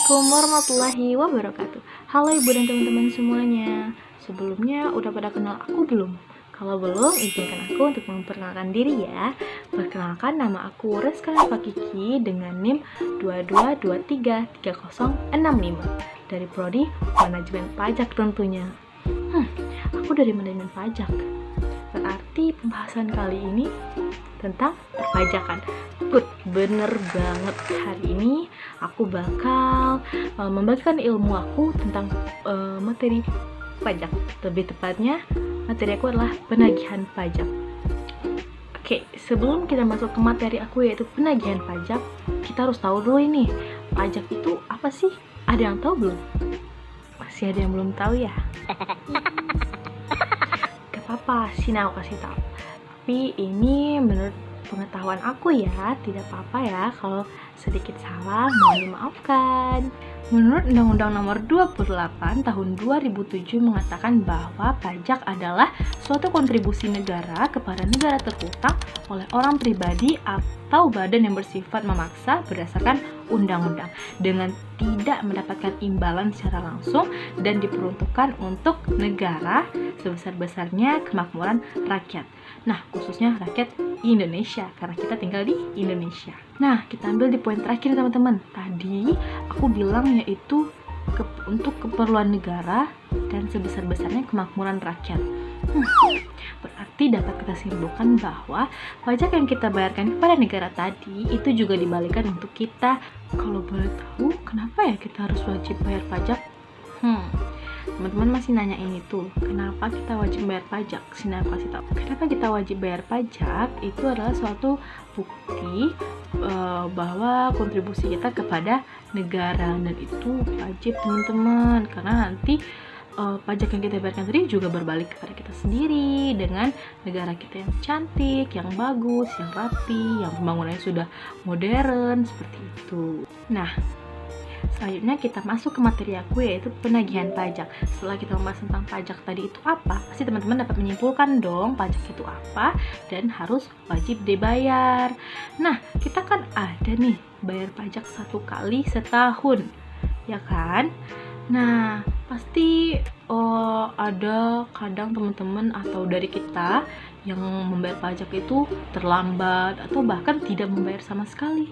Assalamualaikum warahmatullahi wabarakatuh. Halo ibu dan teman-teman semuanya. Sebelumnya udah pada kenal aku belum? Kalau belum, izinkan aku untuk memperkenalkan diri ya. Perkenalkan, nama aku Reska Fakiki dengan NIM 22233065 dari Prodi Manajemen Pajak tentunya. Aku dari manajemen pajak. Berarti pembahasan kali ini tentang perpajakan. Bener banget, hari ini aku bakal membagikan ilmu aku tentang materi pajak. Lebih tepatnya, materi aku adalah penagihan pajak. Oke, sebelum kita masuk ke materi aku yaitu penagihan pajak, kita harus tahu dulu ini, pajak itu apa sih? Ada yang tahu belum? Masih ada yang belum tahu ya? Gak apa-apa, sini aku kasih tahu. Tapi ini menurut pengetahuan aku ya, tidak apa-apa ya kalau sedikit salah, mohon dimaafkan. Menurut Undang-Undang Nomor 28 Tahun 2007 mengatakan bahwa pajak adalah suatu kontribusi negara kepada negara terhutang oleh orang pribadi atau badan yang bersifat memaksa berdasarkan undang-undang dengan tidak mendapatkan imbalan secara langsung dan diperuntukkan untuk negara sebesar-besarnya kemakmuran rakyat. Nah, khususnya rakyat Indonesia, karena kita tinggal di Indonesia. Nah, kita ambil di poin terakhir teman-teman. Tadi aku bilang yaitu untuk keperluan negara dan sebesar-besarnya kemakmuran rakyat. Berarti dapat kita simpulkan bahwa pajak yang kita bayarkan kepada negara tadi itu juga dibalikan untuk kita. Kalau boleh tahu, kenapa ya kita harus wajib bayar pajak? Teman-teman masih nanya ini tuh, kenapa kita wajib bayar pajak? Sini aku kasih tahu. Kenapa kita wajib bayar pajak? Itu adalah suatu bukti bahwa kontribusi kita kepada negara, dan itu wajib teman-teman, karena nanti pajak yang kita bayarkan tadi juga berbalik kepada kita sendiri dengan negara kita yang cantik, yang bagus, yang rapi, yang pembangunannya sudah modern seperti itu. Nah, selanjutnya kita masuk ke materi aku yaitu penagihan pajak. Setelah kita membahas tentang pajak tadi itu apa, pasti teman-teman dapat menyimpulkan dong pajak itu apa dan harus wajib dibayar. Nah, kita kan ada nih bayar pajak 1 kali setahun, ya kan? Nah, pasti ada kadang teman-teman atau dari kita yang membayar pajak itu terlambat atau bahkan tidak membayar sama sekali.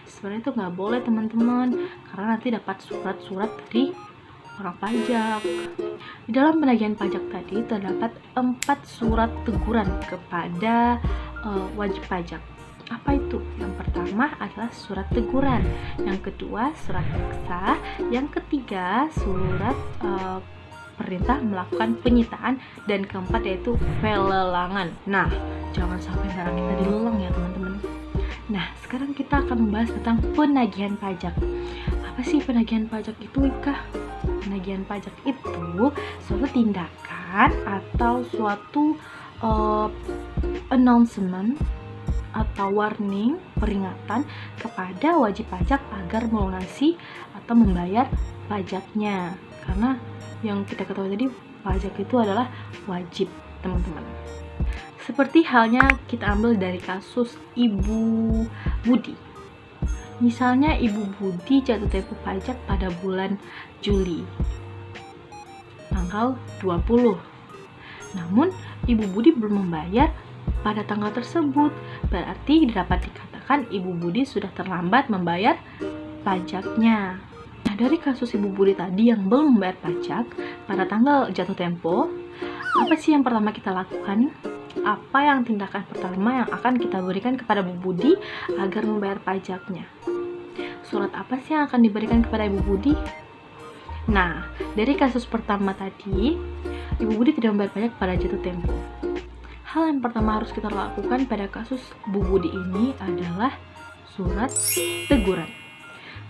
Sebenarnya itu nggak boleh teman-teman, karena nanti dapat surat-surat dari orang pajak. Di dalam penagihan pajak tadi terdapat 4 surat teguran kepada wajib pajak. Apa itu? Yang pertama adalah surat teguran, yang kedua surat paksa, yang ketiga surat perintah melakukan penyitaan, dan keempat yaitu pelelangan. Nah, jangan sampai barang kita dilelang ya teman-teman. Nah, sekarang kita akan membahas tentang penagihan pajak. Apa sih penagihan pajak itu, Ika? Penagihan pajak itu suatu tindakan atau suatu announcement atau warning, peringatan kepada wajib pajak agar melunasi atau membayar pajaknya. Karena yang kita ketahui tadi, pajak itu adalah wajib, teman-teman. Seperti halnya kita ambil dari kasus Ibu Budi. Misalnya Ibu Budi jatuh tempo pajak pada bulan Juli, tanggal 20. Namun Ibu Budi belum membayar pada tanggal tersebut. Berarti dapat dikatakan Ibu Budi sudah terlambat membayar pajaknya. Nah, dari kasus Ibu Budi tadi yang belum membayar pajak pada tanggal jatuh tempo, apa sih yang pertama kita lakukan? Apa yang tindakan pertama yang akan kita berikan kepada Bu Budi agar membayar pajaknya? Surat apa sih yang akan diberikan kepada Ibu Budi? Nah, dari kasus pertama tadi, Ibu Budi tidak membayar pajak pada jatuh tempo. Hal yang pertama harus kita lakukan pada kasus Bu Budi ini adalah surat teguran.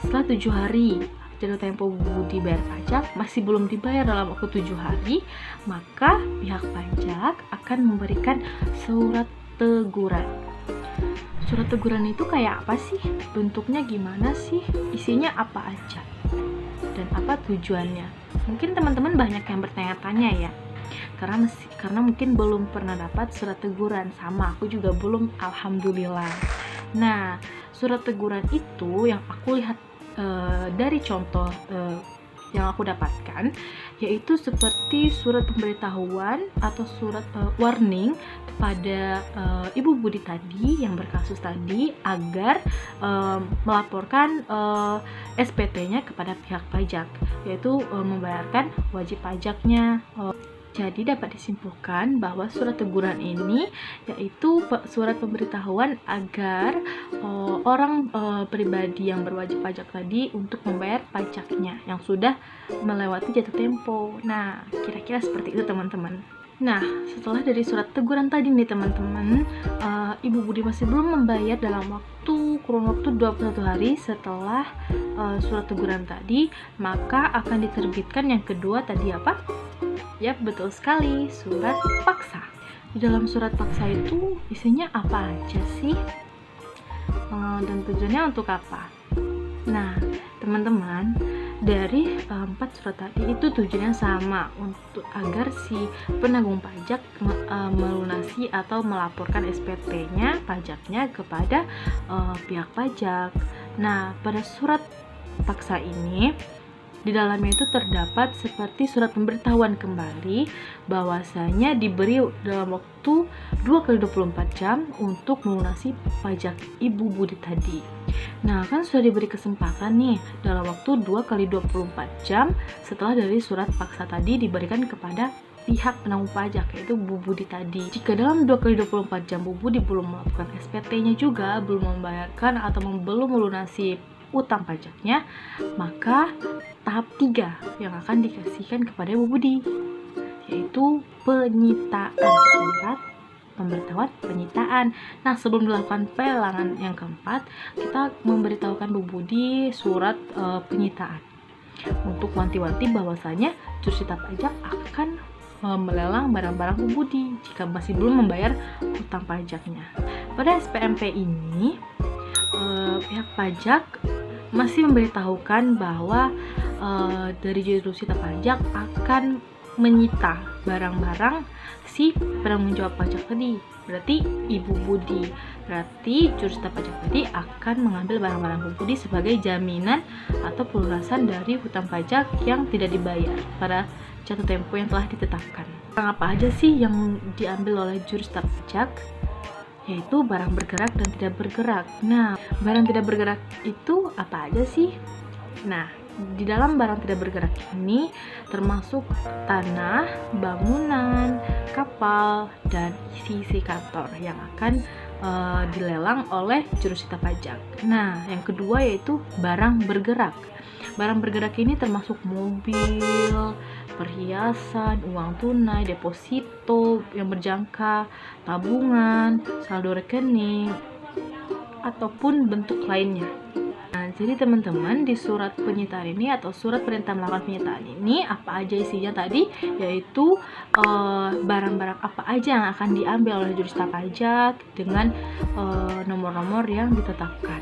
Setelah 7 hari jatuh tempo Bu Budi bayar pajak masih belum dibayar dalam waktu 7 hari, maka pihak pajak akan memberikan surat teguran. Surat teguran itu kayak apa sih? Bentuknya gimana sih? Isinya apa aja? Dan apa tujuannya? Mungkin teman-teman banyak yang bertanya-tanya ya. Karena mungkin belum pernah dapat surat teguran. Sama aku juga belum, alhamdulillah. Nah, surat teguran itu yang aku lihat dari contoh yang aku dapatkan, yaitu seperti surat pemberitahuan atau surat warning kepada Ibu Budi tadi yang berkasus tadi agar melaporkan SPT-nya kepada pihak pajak, yaitu membayarkan wajib pajaknya. Jadi dapat disimpulkan bahwa surat teguran ini yaitu surat pemberitahuan agar orang pribadi yang berwajib pajak tadi untuk membayar pajaknya yang sudah melewati jatuh tempo. Nah, kira-kira seperti itu teman-teman. Nah, setelah dari surat teguran tadi nih teman-teman, Ibu Budi masih belum membayar dalam kurun waktu 21 hari setelah surat teguran tadi, maka akan diterbitkan yang kedua tadi apa? Yap, betul sekali, surat paksa. Di dalam surat paksa itu isinya apa aja sih? Dan tujuannya untuk apa? Nah, teman-teman, dari 4 surat tadi itu tujuannya sama, untuk agar si penanggung pajak melunasi atau melaporkan SPT-nya, pajaknya kepada pihak pajak. Nah, pada surat paksa ini di dalamnya itu terdapat seperti surat pemberitahuan kembali bahwasanya diberi dalam waktu 2x24 jam untuk melunasi pajak Ibu Budi tadi. Nah, kan sudah diberi kesempatan nih dalam waktu 2x24 jam setelah dari surat paksa tadi diberikan kepada pihak penanggung pajak, yaitu Bu Budi tadi. Jika dalam 2x24 jam Bu Budi belum melakukan SPT-nya juga, belum membayarkan atau belum melunasi utang pajaknya, maka tahap 3 yang akan dikasihkan kepada Ibu Budi, yaitu penyitaan, surat pemberitahuan penyitaan. Nah, sebelum dilakukan pelelangan yang keempat, kita memberitahukan Bu Budi surat penyitaan untuk wanti-wanti bahwasanya jurusita pajak akan melelang barang-barang Bu Budi jika masih belum membayar utang pajaknya. Pada SPMP ini, pihak pajak masih memberitahukan bahwa dari jurusita pajak akan menyita barang-barang si penanggung jawab pajak tadi, berarti Ibu Budi. Berarti jurusita pajak tadi akan mengambil barang-barang Bu Budi sebagai jaminan atau pelunasan dari hutang pajak yang tidak dibayar pada jatuh tempo yang telah ditetapkan. Barang apa aja sih yang diambil oleh jurusita pajak? Yaitu barang bergerak dan tidak bergerak. Nah, barang tidak bergerak itu apa aja sih? Nah, di dalam barang tidak bergerak ini termasuk tanah, bangunan, kapal, dan isi-isi kantor yang akan dilelang oleh jurusita pajak. Nah, yang kedua yaitu barang bergerak. Barang bergerak ini termasuk mobil, perhiasan, uang tunai, deposito yang berjangka, tabungan, saldo rekening, ataupun bentuk lainnya. Nah, jadi teman-teman, di surat penyitaan ini atau surat perintah melakukan penyitaan ini apa aja isinya tadi, yaitu barang-barang apa aja yang akan diambil oleh jurusita pajak dengan nomor-nomor yang ditetapkan.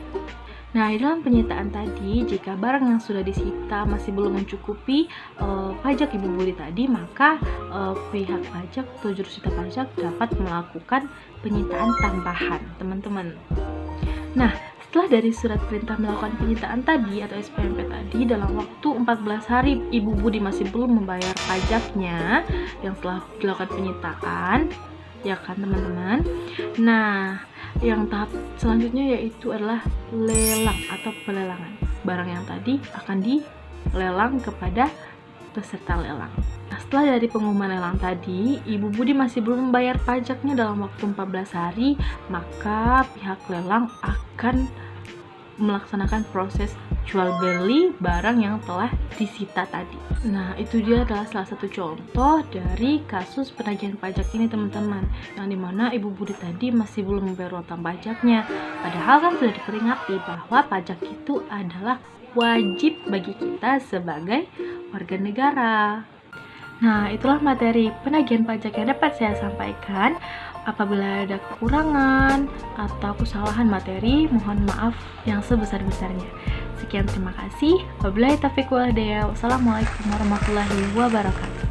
Nah, di dalam penyitaan tadi, jika barang yang sudah disita masih belum mencukupi pajak Ibu Budi tadi, maka pihak pajak atau jurusita pajak dapat melakukan penyitaan tambahan, teman-teman. Nah, setelah dari surat perintah melakukan penyitaan tadi atau SPMP tadi, dalam waktu 14 hari Ibu Budi masih belum membayar pajaknya yang telah dilakukan penyitaan, ya kan teman-teman? Nah, yang tahap selanjutnya yaitu adalah lelang atau pelelangan. Barang yang tadi akan dilelang kepada peserta lelang. Nah, setelah dari pengumuman lelang tadi, Ibu Budi masih belum membayar pajaknya dalam waktu 14 hari, maka pihak lelang akan melaksanakan proses jual beli barang yang telah disita tadi. Nah, itu dia adalah salah satu contoh dari kasus penagihan pajak ini teman-teman, yang dimana Ibu Budi tadi masih belum membayar utang pajaknya, padahal kan sudah diperingati bahwa pajak itu adalah wajib bagi kita sebagai warga negara. Nah, itulah materi penagihan pajak yang dapat saya sampaikan. Apabila ada kekurangan atau kesalahan materi, mohon maaf yang sebesar-besarnya. Sekian, terima kasih. Wabillahi taufiq wal hidayah. Wassalamualaikum warahmatullahi wabarakatuh.